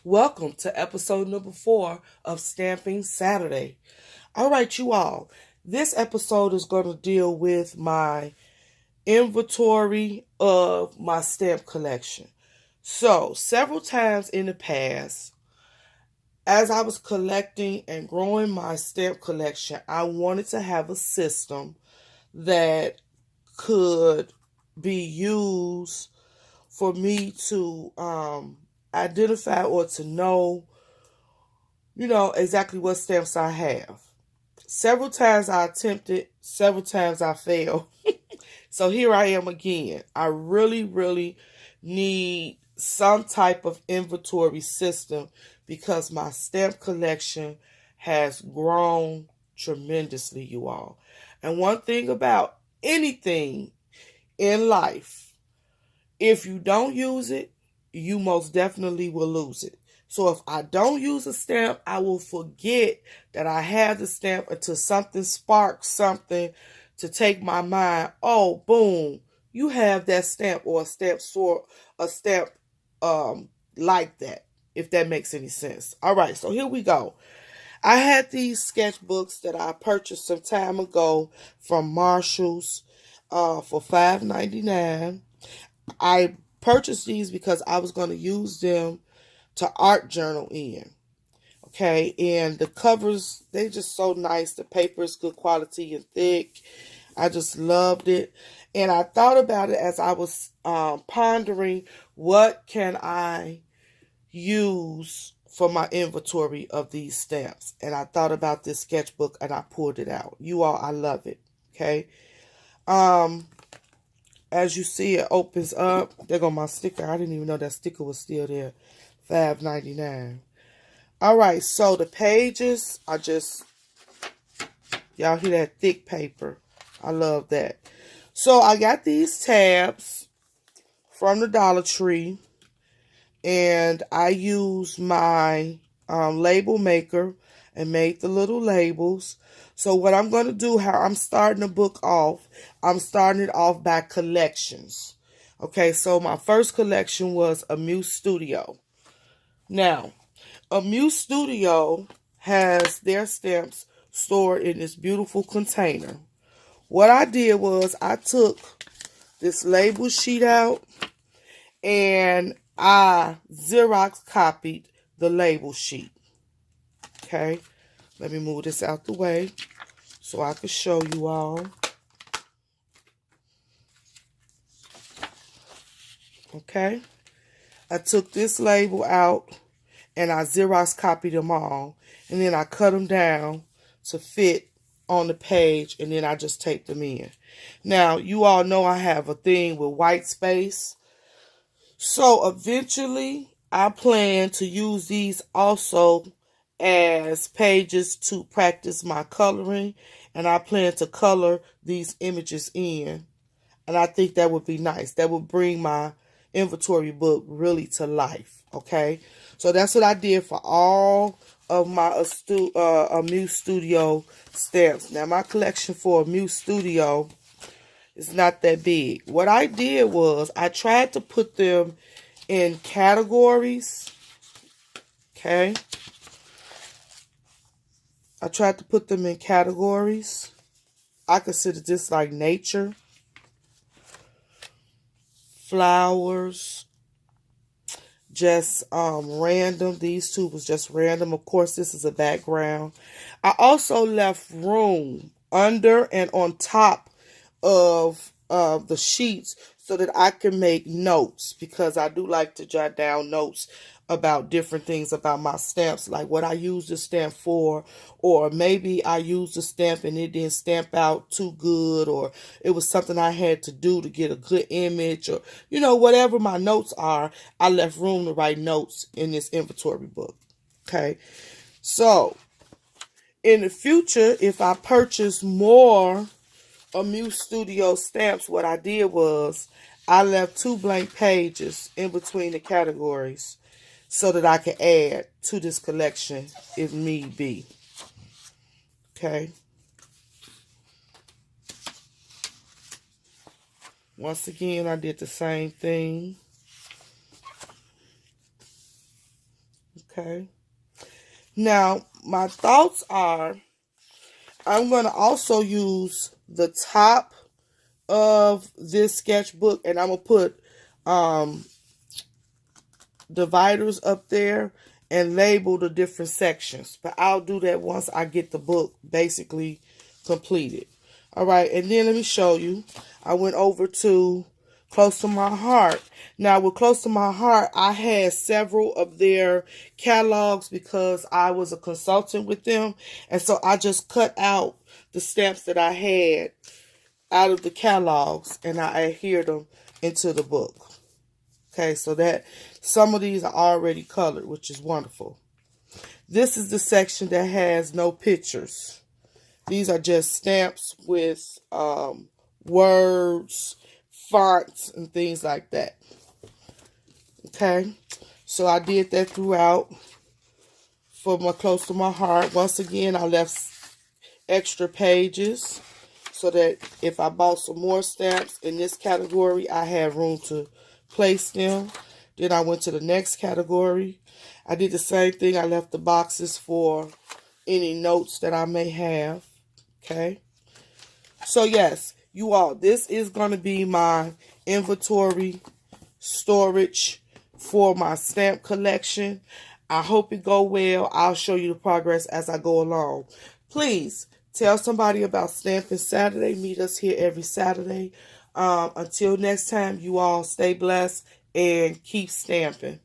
Welcome to episode number 4 of Stamping Saturday. All right, you all. This episode is going to deal with my inventory of my stamp collection. So, several times in the past, as I was collecting and growing my stamp collection, I wanted to have a system that could be used for me to identify or to know, exactly what stamps I have. Several times I attempted, several times I failed. So here I am again. I really, really need some type of inventory system because my stamp collection has grown tremendously, you all. And one thing about anything in life, if you don't use it, you most definitely will lose it. So if I don't use a stamp, I will forget that I have the stamp until something sparks something to take my mind. Oh, boom, you have that stamp or a stamp like that, if that makes any sense. All right, so here we go. I had these sketchbooks that I purchased some time ago from Marshall's for $5.99. I purchased these because I was going to use them to art journal in. Okay, and the covers, they just so nice. The paper is good quality and thick. I just loved it. And I thought about it as I was pondering, what can I use for my inventory of these stamps? And I thought about this sketchbook and I pulled it out. You all, I love it. Okay. As you see, it opens up. There go my sticker. I didn't even know that sticker was still there. $5.99. All right, so the pages are just, y'all hear that thick paper. I love that. So I got these tabs from the Dollar Tree, and I used my label maker and made the little labels. So what I'm going to do, how I'm starting the book off, I'm starting it off by collections. Okay, so my first collection was a Muse Studio. Now, a Muse Studio has their stamps stored in this beautiful container. What I did was I took this label sheet out and I Xerox copied the label sheet. Okay, let me move this out the way so I can show you all. Okay, I took this label out and I Xerox copied them all, and then I cut them down to fit on the page, and then I just taped them in. Now, you all know I have a thing with white space, so eventually I plan to use these also as pages to practice my coloring, and I plan to color these images in, and I think that would be nice. That would bring my inventory book really to life. Okay, so that's what I did for all of my Muse Studio stamps. Now my collection for a Muse Studio is not that big. What I did was I tried to put them in categories. Okay, I tried to put them in categories. I consider this like nature, flowers, just random. These two was just random. Of course, this is a background. I also left room under and on top of the sheets so that I can make notes, because I do like to jot down notes about different things about my stamps, like what I use the stamp for, or maybe I used the stamp and it didn't stamp out too good, or it was something I had to do to get a good image, or whatever my notes are. I left room to write notes in this inventory book. Okay, so in the future, if I purchase more Muse Studio stamps, what I did was I left 2 blank pages in between the categories so that I can add to this collection if need be. Okay. Once again, I did the same thing. Okay. Now, my thoughts are I'm going to also use the top of this sketchbook, and I'm going to put dividers up there and label the different sections. But I'll do that once I get the book basically completed. All right, and then let me show you. I went over to Close to My Heart. Now, with Close to My Heart, I had several of their catalogs because I was a consultant with them. And so I just cut out the stamps that I had out of the catalogs and I adhered them into the book. Okay, so that some of these are already colored, which is wonderful. This is the section that has no pictures. These are just stamps with words, fonts, and things like that. Okay, so I did that throughout for my Close to My Heart. Once again, I left extra pages so that if I bought some more stamps in this category, I had room to place them. Then I went to the next category. I did the same thing. I left the boxes for any notes that I may have. Okay. So yes, you all, this is going to be my inventory storage for my stamp collection. I hope it go well. I'll show you the progress as I go along. Please tell somebody about Stamping Saturday. Meet us here every Saturday. Until next time, you all stay blessed and keep stamping.